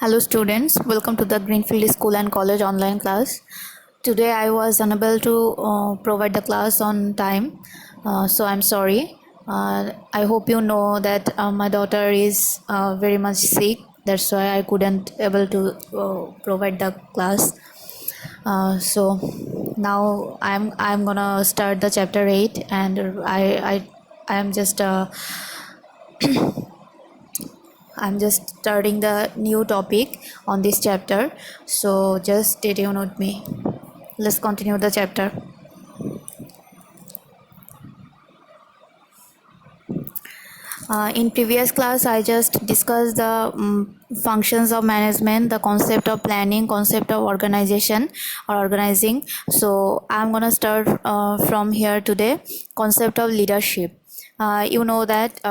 Hello students, welcome to the Greenfield School and College online class. Today I was unable to provide the class on time, so I'm sorry. I hope you know that my daughter is very much sick. That's why I couldn't able to provide the class. So now I'm gonna start the chapter 8, and I am just I'm just starting the new topic on this chapter, so just stay tuned with me. Let's continue the chapter. In previous class, I just discussed the functions of management, the concept of planning, concept of organization or organizing. So I'm gonna start from here today. Concept of leadership. You know that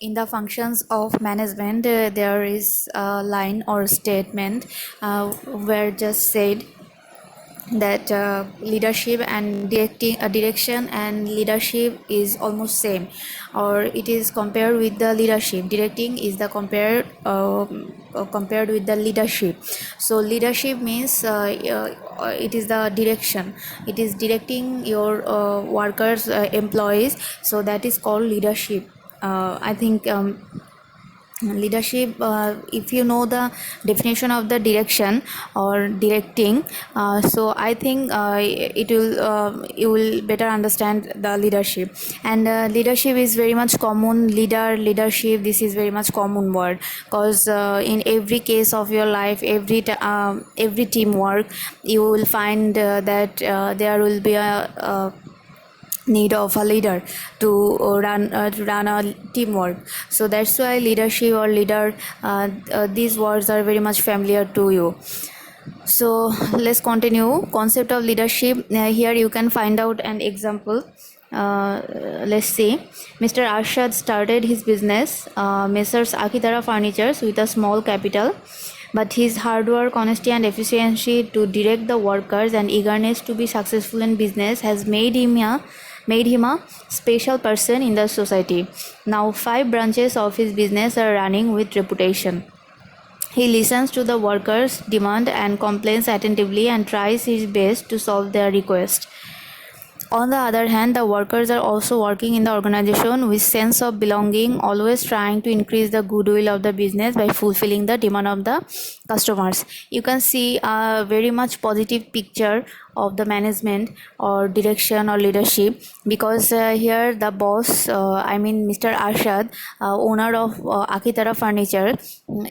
in the functions of management, there is a line or statement where just said that leadership and direction and leadership is almost same, or it is compared with the leadership. Directing is the compared with the leadership. So leadership means it is the direction, it is directing your workers, employees, so that is called leadership. I think leadership, if you know the definition of the direction or directing, so I think it will you will better understand the leadership. And leadership is very much common. Leadership, this is very much common word, because in every case of your life, every teamwork, you will find that there will be a need of a leader to run a teamwork. So that's why leadership or leader, these words are very much familiar to you. So let's continue. Concept of leadership. Here you can find out an example. Let's see. Mr. Arshad started his business, Messrs. Akitara Furnitures, with a small capital. But his hard work, honesty, and efficiency to direct the workers and eagerness to be successful in business has made him a special person in the society. Now 5 branches of his business are running with reputation. He listens to the workers' demand and complaints attentively and tries his best to solve their request. On the other hand, the workers are also working in the organization with sense of belonging, always trying to increase the goodwill of the business by fulfilling the demand of the customers. You can see a very much positive picture of the management or direction or leadership, because here the boss, I mean Mr. Arshad, owner of Akitara Furniture,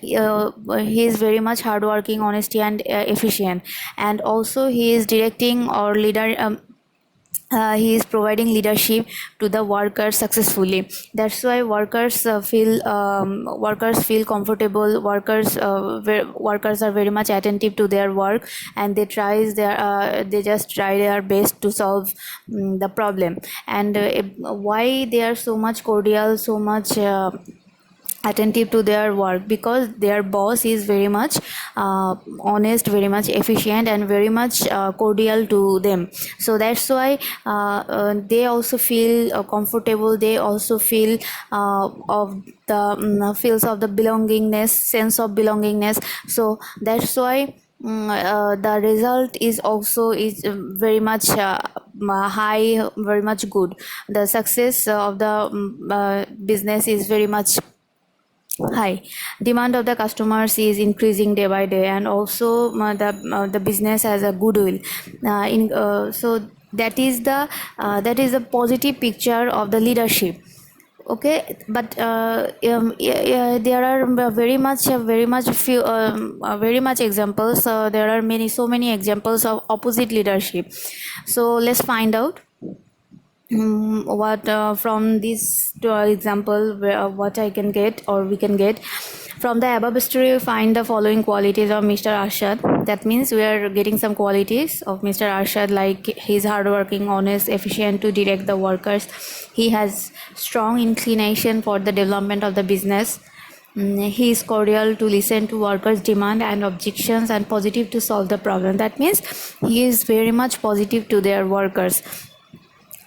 he is very much hardworking, honesty, and efficient, and also he is directing or leader. He is providing leadership to the workers successfully. That's why workers feel comfortable. Workers are very much attentive to their work, and they just try their best to solve the problem. And why they are so much cordial, so much attentive to their work? Because their boss is very much honest, very much efficient, and very much cordial to them. So that's why they also feel comfortable. They also feel of the feels of the belongingness, sense of belongingness. So that's why the result is also very much high, very much good. The success of the business is very much high. Demand of the customers is increasing day by day, and also the business has a goodwill. So that is the positive picture of the leadership. Okay, but there are very much examples. There are so many examples of opposite leadership. So let's find out what from this example, what I can get or we can get. From the above story, we find the following qualities of Mr. Arshad. That means we are getting some qualities of Mr. Arshad, like he's hardworking, honest, efficient to direct the workers. He has strong inclination for the development of the business. He is cordial to listen to workers' demand and objections, and positive to solve the problem. That means he is very much positive to their workers.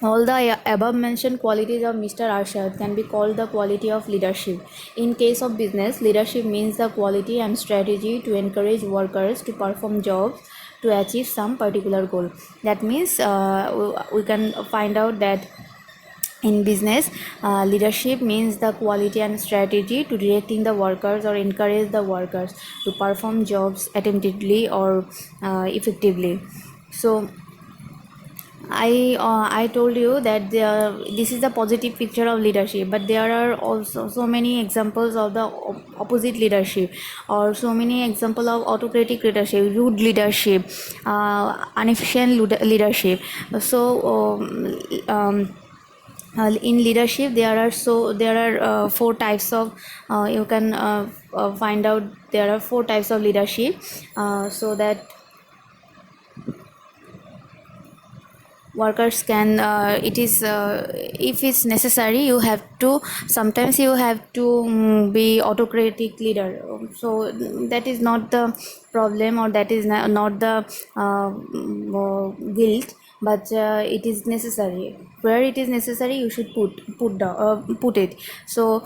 All the above mentioned qualities of Mr. Arshad can be called the quality of leadership. In case of business, leadership means the quality and strategy to encourage workers to perform jobs to achieve some particular goal. That means we can find out that in business, leadership means the quality and strategy to directing the workers or encourage the workers to perform jobs attentively or effectively. So I told you that this is the positive picture of leadership, but there are also so many examples of the opposite leadership, or so many example of autocratic leadership, rude leadership, inefficient leadership. So in leadership there are four types of you can find out there are four types of leadership, so that workers can it is if it's necessary you have to sometimes you have to be autocratic leader. So that is not the problem, or that is not the guilt, but it is necessary. Where it is necessary you should put it. So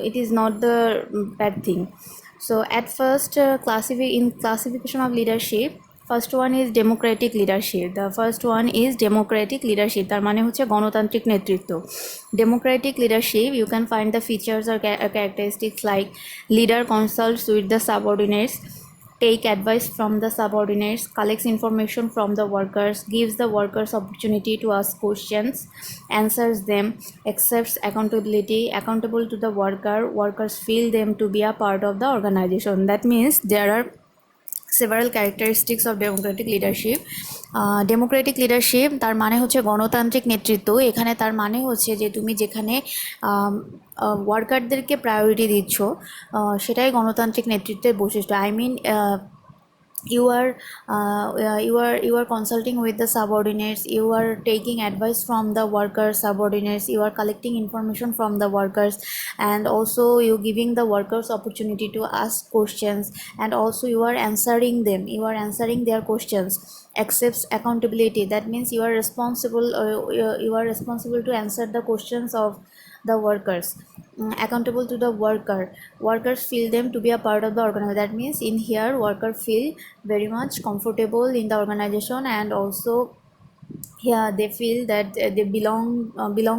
it is not the bad thing. So at first in classification of leadership, first one is democratic leadership. The first one is democratic leadership, তার মানে হচ্ছে গণতান্ত্রিক নেতৃত্ব. Democratic leadership, you can find the features or characteristics like leader consults with the subordinates, take advice from the subordinates, collects information from the workers, gives the workers opportunity to ask questions, answers them, accepts accountability, accountable to the workers feel them to be a part of the organization. That means there are several characteristics of democratic leadership. Democratic leadership তার মানে হচ্ছে গণতান্ত্রিক নেতৃত্ব. এখানে তার মানে হচ্ছে যে তুমি যেখানে ওয়ার্কারদেরকে প্রায়োরিটি দিচ্ছ সেটাই গণতান্ত্রিক নেতৃত্বের বৈশিষ্ট্য. I mean you are consulting with the subordinates, you are taking advice from the workers subordinates, you are collecting information from the workers, and also you giving the workers opportunity to ask questions, and also you are answering them, you are answering their questions. Accepts accountability, that means you are responsible, you are responsible to answer the questions of the workers. Accountable to the workers feel them to be a part of the organization. That means in here worker feel very much comfortable in the organization, and also yeah, they feel that they belong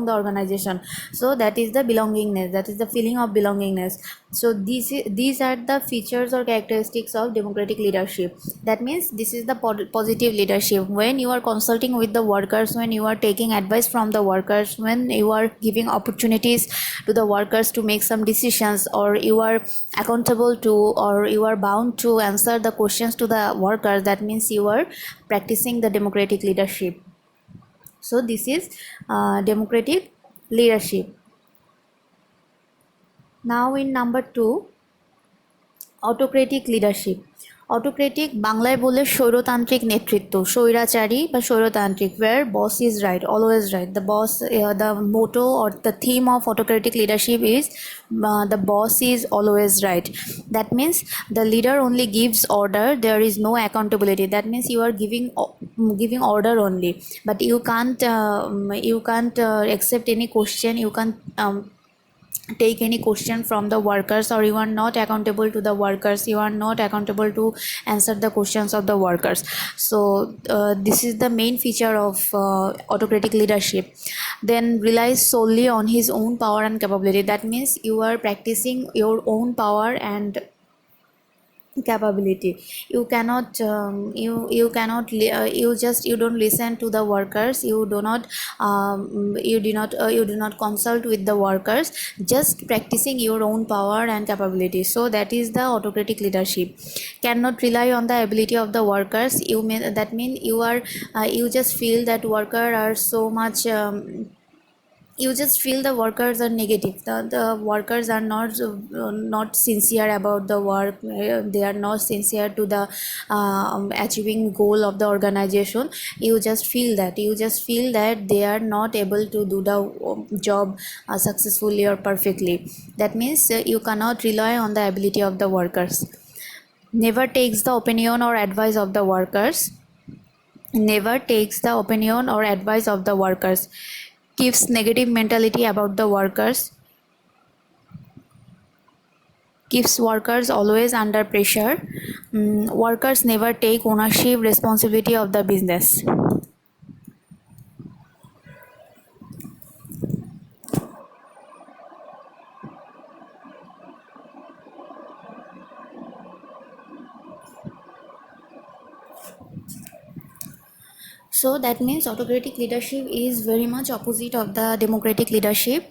the organization. So that is the belongingness, that is the feeling of belongingness. So these are the features or characteristics of democratic leadership. That means this is the positive leadership, when you are consulting with the workers, when you are taking advice from the workers, when you are giving opportunities to the workers to make some decisions, or you are accountable to, or you are bound to answer the questions to the workers. That means you are practicing the democratic leadership. So this is democratic leadership. Now in number 2, autocratic leadership. Autocratic বাংলায় বললে স্বৈরতান্ত্রিক নেতৃত্ব, স্বৈরাচারী বা স্বৈরতান্ত্রিক, where boss is right, always right. The boss, the motto or the theme of autocratic leadership is the boss is always right. That means the leader only gives order, there is no accountability. That means you are giving order only, but you can't accept any question, you can't take any question from the workers, or you are not accountable to the workers, you are not accountable to answer the questions of the workers. So this is the main feature of autocratic leadership. Then relies solely on his own power and capability. That means you are practicing your own power and capability. You cannot you don't listen to the workers, you do not consult with the workers, just practicing your own power and capability. So that is the autocratic leadership. Cannot rely on the ability of the workers. That means you are you just feel that workers are so much you just feel the workers are negative, the workers are not sincere about the work, they are not sincere to the achieving goal of the organization. You just feel that they are not able to do the job successfully or perfectly. That means you cannot rely on the ability of the workers. Never takes the opinion or advice of the workers. never takes the opinion or advice of the workers, keeps negative mentality about the workers, keeps workers always under pressure. Workers never take ownership responsibility of the business. So that means autocratic leadership is very much opposite of the democratic leadership.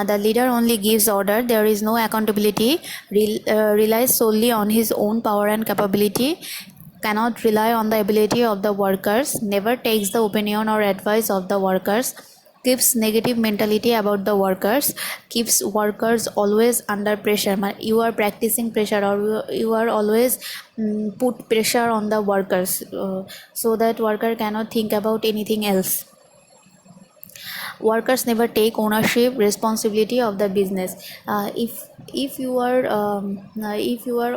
The leader only gives order. There is no accountability. Relies solely on his own power and capability. Cannot rely on the ability of the workers. Never takes the opinion or advice of the workers. Keeps negative mentality about the workers, keeps workers always under pressure. You are practicing pressure, or you are always put pressure on the workers, so that worker cannot think about anything else. Workers never take ownership responsibility of the business. If you are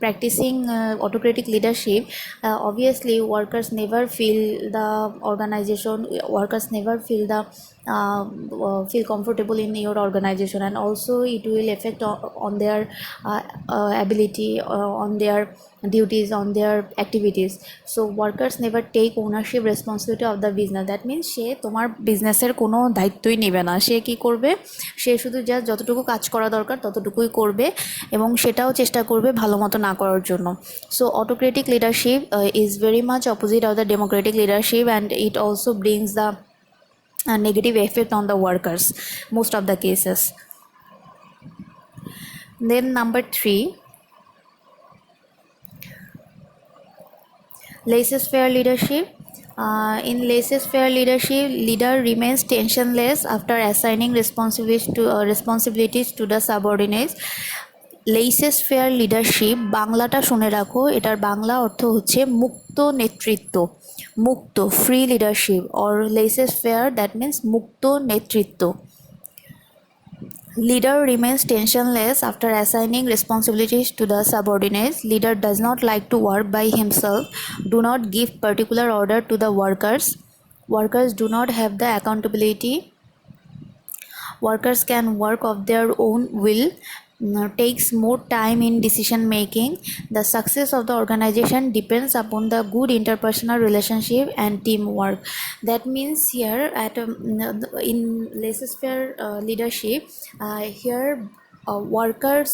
practicing autocratic leadership, obviously workers never feel the organization, workers never feel the feel comfortable in your organization, and also it will affect on their ability, on their duties, on their activities. So workers never take ownership responsibility of the business. That means সে তোমার বিজনেসের কোনো দায়িত্বই নেবে না। সে কি করবে, সে শুধু just যতটুকু কাজ করা দরকার ততটুকুই করবে, এবং সেটাও চেষ্টা করবে ভালো মতো না করার জন্য। So autocratic leadership is very much opposite of the Democratic leadership, and it also brings the negative effect on the workers most of the cases. Then number 3, laissez-faire leadership. In laissez-faire leadership, leader remains tensionless after assigning responsibilities to the subordinates. laissez-faire leadership বাংলাটা শুনে রাখো, এটার বাংলা অর্থ হচ্ছে মুক্ত নেতৃত্ব। মুক্ত, free leadership, or laissez-faire, that means মুক্ত নেতৃত্ব। Leader remains tensionless after assigning responsibilities to the subordinates. Leader does not like to work by himself, do not give particular order to the workers. Workers do not have the accountability. Workers can work of their own will, takes more time in decision making. The success of the organization depends upon the good interpersonal relationship and teamwork. That means here in laissez-faire leadership, here workers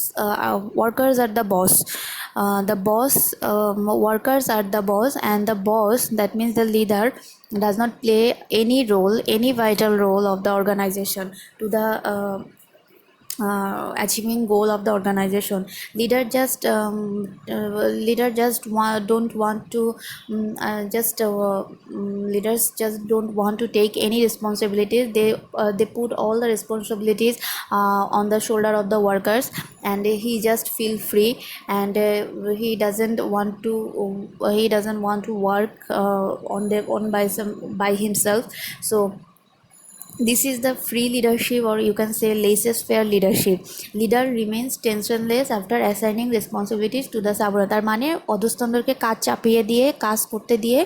are the boss. Workers are the boss, and the boss, that means the leader, does not play any role, any vital role of the organization to the achieving goal of the organization. Don't want to leaders just don't want to take any responsibilities. They put all the responsibilities on the shoulder of the workers, and he just feel free, and he doesn't want to work by himself. So this is the free leadership, or you can say laissez-faire leadership. Leader remains tensionless after assigning responsibilities to the subordinate. তার মানে অধস্তনদেরকে কাজ চাপিয়ে দিয়ে, কাজ করতে দিয়ে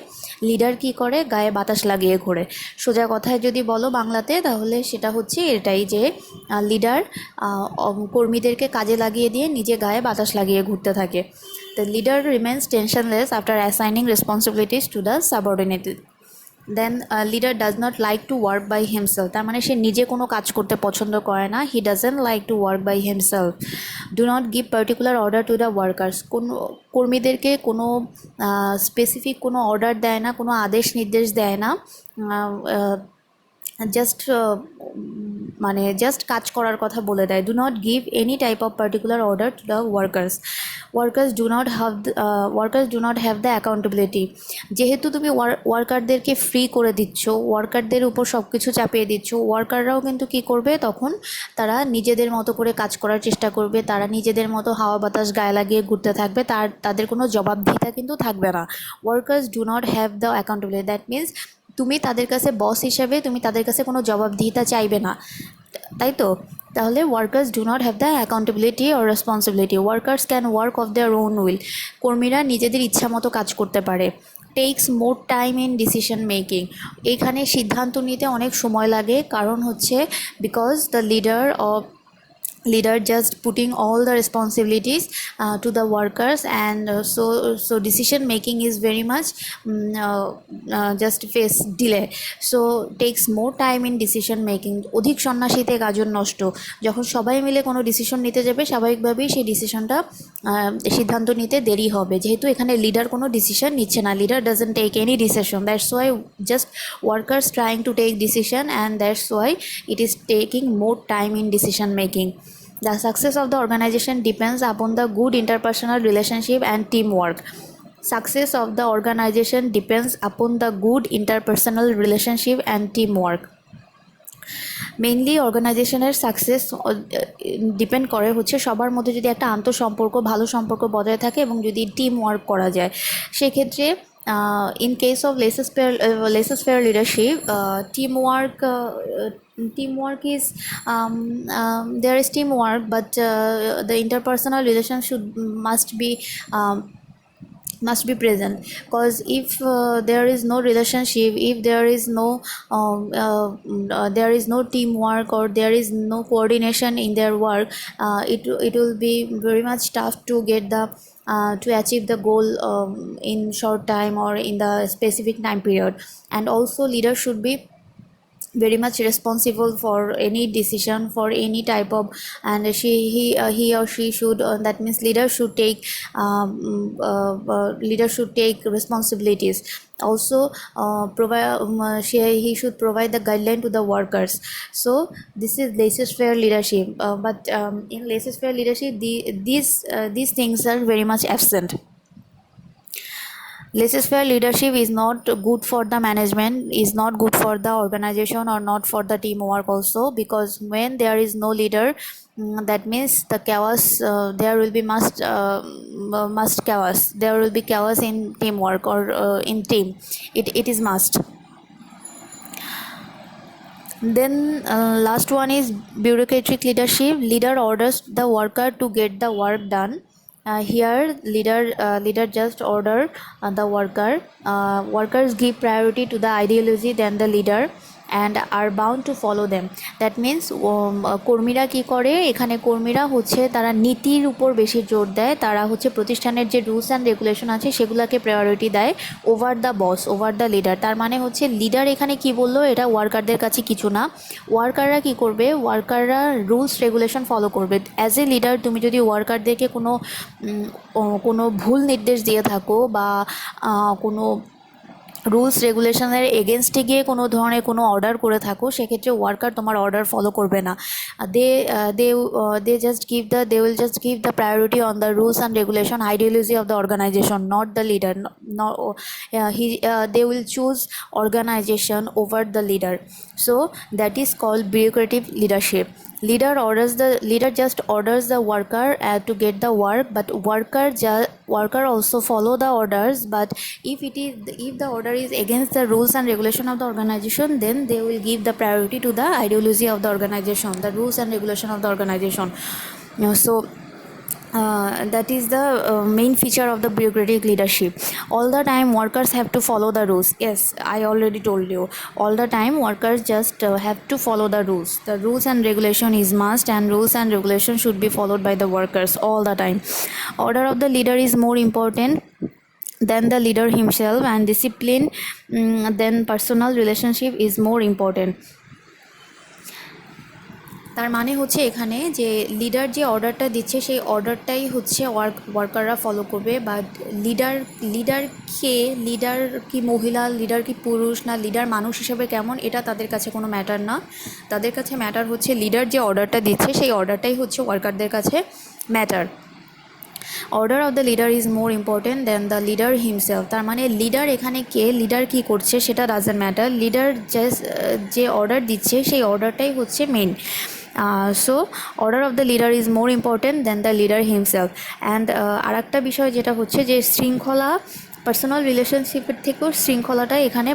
leader কি করে, গায়ে বাতাস লাগিয়ে ঘোরে। সোজা কথায় যদি বলো বাংলাতে, তাহলে সেটা হচ্ছে এটাই, যে লিডার কর্মীদেরকে কাজে লাগিয়ে দিয়ে নিজে গায়ে বাতাস লাগিয়ে ঘুরতে থাকে। The leader remains tensionless after assigning responsibilities to the subordinate. Then leader does not like to work by himself. তার মানে সে নিজে কোনো কাজ করতে পছন্দ করে না। He doesn't like to work by himself. Do not give particular order to the workers. কোনো কর্মীদেরকে কোনো স্পেসিফিক কোনো অর্ডার দেয় না, কোনো আদেশ নির্দেশ দেয় না, জাস্ট কাজ করার কথা বলে দেয়। Do not give any type of particular order to the workers. Workers do not have the accountability. যেহেতু তুমি ওয়ার্কারদেরকে ফ্রি করে দিচ্ছ, ওয়ার্কারদের উপর সব কিছু চাপিয়ে দিচ্ছ, ওয়ার্কাররাও কিন্তু কী করবে, তখন তারা নিজেদের মতো করে কাজ করার চেষ্টা করবে, তারা নিজেদের মতো হাওয়া বাতাস গায়ে লাগিয়ে ঘুরতে থাকবে, তাদের কোনো জবাবদিহিতা কিন্তু থাকবে না। Workers do not have the accountability. That means তুমি তাদের কাছে বস হিসাবে তুমি তাদের কাছে কোনো জবাবদিহিতা চাইবে না, তাই তো? তাহলে workers do not have the accountability or responsibility. Workers can work of their own will. কর্মীরা নিজেদের ইচ্ছা মতো কাজ করতে পারে। Tax more time in decision making. এখানে সিদ্ধান্ত নিতে অনেক সময় লাগে, কারণ হচ্ছে because the leader just putting all the responsibilities to the workers, and so decision making is very much just face delay, so takes more time in decision making. অধিক সন্ন্যাসীতে গাজন নষ্ট। যখন সবাই মিলে কোনো ডিসিশন নিতে যাবে, স্বাভাবিকভাবেই সেই ডিসিশনটা সিদ্ধান্ত নিতে দেরি হবে, যেহেতু এখানে লিডার কোনো ডিসিশন নিচ্ছে না। Leader doesn't take any decision, that's why just workers trying to take decision, and that's why it is taking more time in decision making. The success of the organization depends upon the good interpersonal relationship and teamwork. Success of the organization depends upon the good interpersonal relationship and teamwork. Mainly অর্গানাইজেশনের success depend করে হচ্ছে সবার মধ্যে যদি একটা আন্তঃসম্পর্ক, ভালো সম্পর্ক বজায় থাকে এবং যদি টিম ওয়ার্ক করা যায়। সেক্ষেত্রে in case of laissez-faire leadership, teamwork is there is teamwork, but the interpersonal relation must be present, because if there is no relationship, if there is no teamwork, or there is no coordination in their work, it will be very much tough to get the to achieve the goal in short time or in the specific time period. And also leader should be very much responsible for any decision, for any type of, and he or she should that means leader should take responsibilities. Also he should provide the guideline to the workers. So this is laissez-faire leadership, but in laissez-faire leadership these things are very much absent. Laissez-faire leadership is not good for the management, is not good for the organization, or not for the teamwork also, because when there is no leader, that means the chaos, there will be must chaos, there will be chaos in teamwork, or in team, it is must. Then last one is bureaucratic leadership. Leader orders the worker to get the work done. Here leader just order the worker. Workers give priority to the ideology than the leader and are bound to follow them. That means কর্মীরা কি করে, এখানে কর্মীরা হচ্ছে তারা নীতির উপর বেশি জোর দেয়, তারা হচ্ছে প্রতিষ্ঠানের যে রুলস অ্যান্ড রেগুলেশন আছে সেগুলোকে প্রায়োরিটি দেয় over the boss, over the leader. তার মানে হচ্ছে লিডার এখানে কি বললো, এটা ওয়ার্কারদের কাছে কিছু না। ওয়ার্কাররা কি করবে, ওয়ার্কাররা রুলস রেগুলেশন ফলো করবে। অ্যাজ এ লিডার তুমি যদি ওয়ার্কারদেরকে কোনো ভুল নির্দেশ দিয়ে থাকো, বা কোনো রুলস রেগুলেশনের এগেনস্টে গিয়ে কোনো ধরনের কোনো অর্ডার করে থাকো, সেক্ষেত্রে ওয়ার্কার তোমার অর্ডার ফলো করবে না। They will just give the priority on the rules and regulation ideology of the organisation, not the leader. They will choose organization over the leader. So that is called bureaucratic leadership. Leader just orders the worker to get the work, but worker also follow the orders. But if the order is against the rules and regulation of the organization, then they will give the priority to the ideology of the organization, the rules and regulation of the organization. So that is the main feature of the bureaucratic leadership. All the time workers have to follow the rules. Yes, I already told you, all the time workers just have to follow the rules. The rules and regulation is must, and rules and regulation should be followed by the workers all the time. Order of the leader is more important than the leader himself, and discipline then personal relationship is more important. তার মানে হচ্ছে এখানে যে leader যে অর্ডারটা দিচ্ছে সেই অর্ডারটাই হচ্ছে ওয়ার্কাররা ফলো করবে। বাট লিডার কি মহিলা, লিডার কি পুরুষ, না লিডার মানুষ হিসেবে কেমন, এটা তাদের কাছে কোনো ম্যাটার না। তাদের কাছে ম্যাটার হচ্ছে লিডার যে অর্ডারটা দিচ্ছে সেই অর্ডারটাই হচ্ছে ওয়ার্কারদের কাছে matter. Order of the leader is more important than the leader himself. তার মানে লিডার এখানে কে, লিডার কি করছে সেটা ডাজন্ট ম্যাটার, লিডার যে অর্ডার দিচ্ছে সেই অর্ডারটাই হচ্ছে main. So order of the leader is more important than the leader himself. And আর একটা বিষয় যেটা হচ্ছে যে পার্সোনাল রিলেশনশিপের থেকেও শৃঙ্খলাটাই এখানে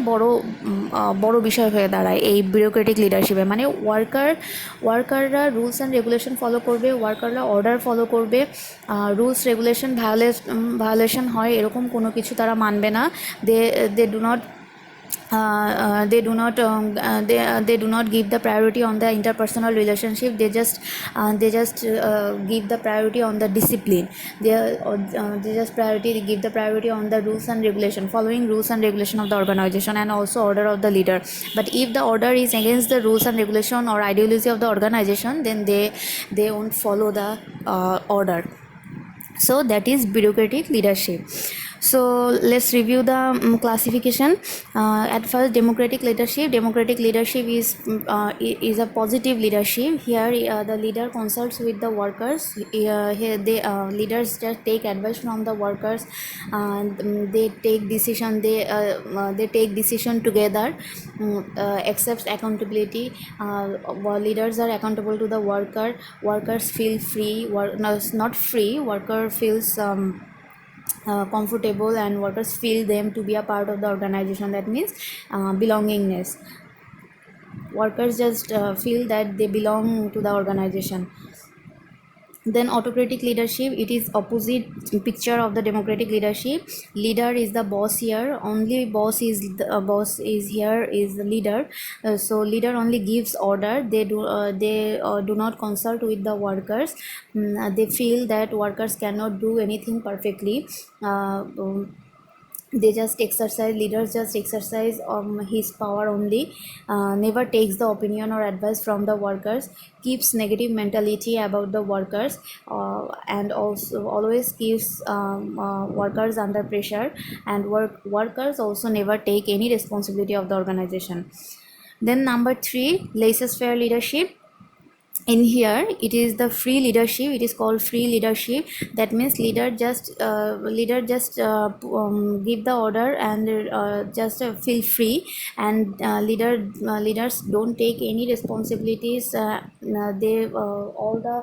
বড় বিষয় হয়ে দাঁড়ায় এই বিউরোক্রেটিক লিডারশিপে। মানে ওয়ার্কাররা রুলস অ্যান্ড রেগুলেশন ফলো করবে, ওয়ার্কাররা অর্ডার ফলো করবে, রুলস রেগুলেশন ভায়োলেশন হয় এরকম কোনো কিছু তারা মানবে না। They they do not they do not give the priority on the interpersonal relationship. They just give the priority on the discipline. They just give the priority on the rules and regulation, following rules and regulation of the organization and also order of the leader. But if the order is against the rules and regulation or ideology of the organization, then they won't follow the order. So that is bureaucratic leadership. So let's review the classification. At first, democratic leadership is a positive leadership. Here the leader consults with the workers. Here leaders just take advice from the workers, and they take decision together. Accepts accountability. Leaders are accountable to the workers feel free, not free, worker feels comfortable, and workers feel them to be a part of the organization. That means belongingness. Workers just feel that they belong to the organization. Then autocratic leadership, it is opposite picture of the democratic leadership. Leader is the boss here, only boss is here is the leader. So leader only gives order. They do not consult with the workers. They feel that workers cannot do anything perfectly. Leaders just exercise his power only. Never takes the opinion or advice from the workers, keeps negative mentality about the workers, and also always keeps workers under pressure, and workers also never take any responsibility of the organization. Then number 3, laissez-faire leadership. In here it is the free leadership. It is called free leadership. That means leader just give the order and just feel free, and leaders don't take any responsibilities. They all the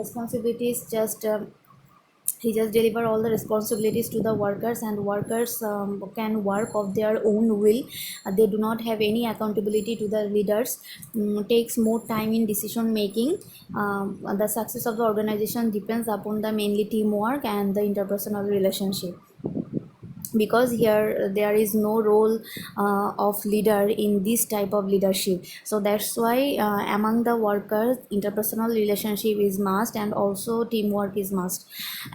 responsibilities just he just deliver all the responsibilities to the workers, and workers can work of their own will. They do not have any accountability to the leaders. Takes more time in decision making. The success of the organization depends upon the mainly teamwork and the interpersonal relationship, because here there is no role of leader in this type of leadership. So that's why among the workers interpersonal relationship is must, and also teamwork is must.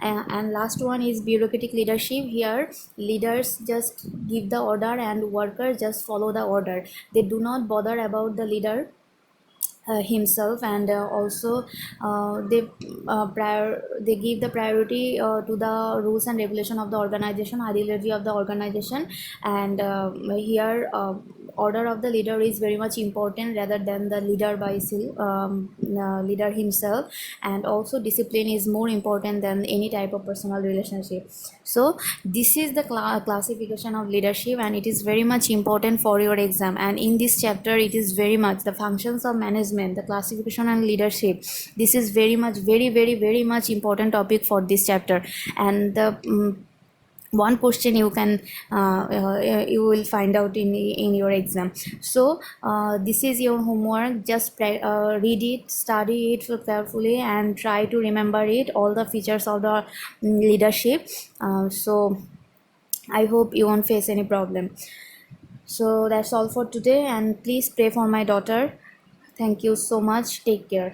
And last one is bureaucratic leadership. Here leaders just give the order and workers just follow the order. They do not bother about the leader himself, and also they give the priority to the rules and regulation of the organization, ideology of the organization. And here order of the leader is very much important rather than the leader himself. And also discipline is more important than any type of personal relationship. So this is the classification of leadership, and it is very much important for your exam. And in this chapter it is very much the functions of management, the classification and leadership. This is very much very much important topic for this chapter. And the one question you can you will find out in your exam. So this is your homework. Just read it, study it carefully, and try to remember it, all the features of the leadership. So I hope you won't face any problem. So that's all for today, and please pray for my daughter. Thank you so much. Take care.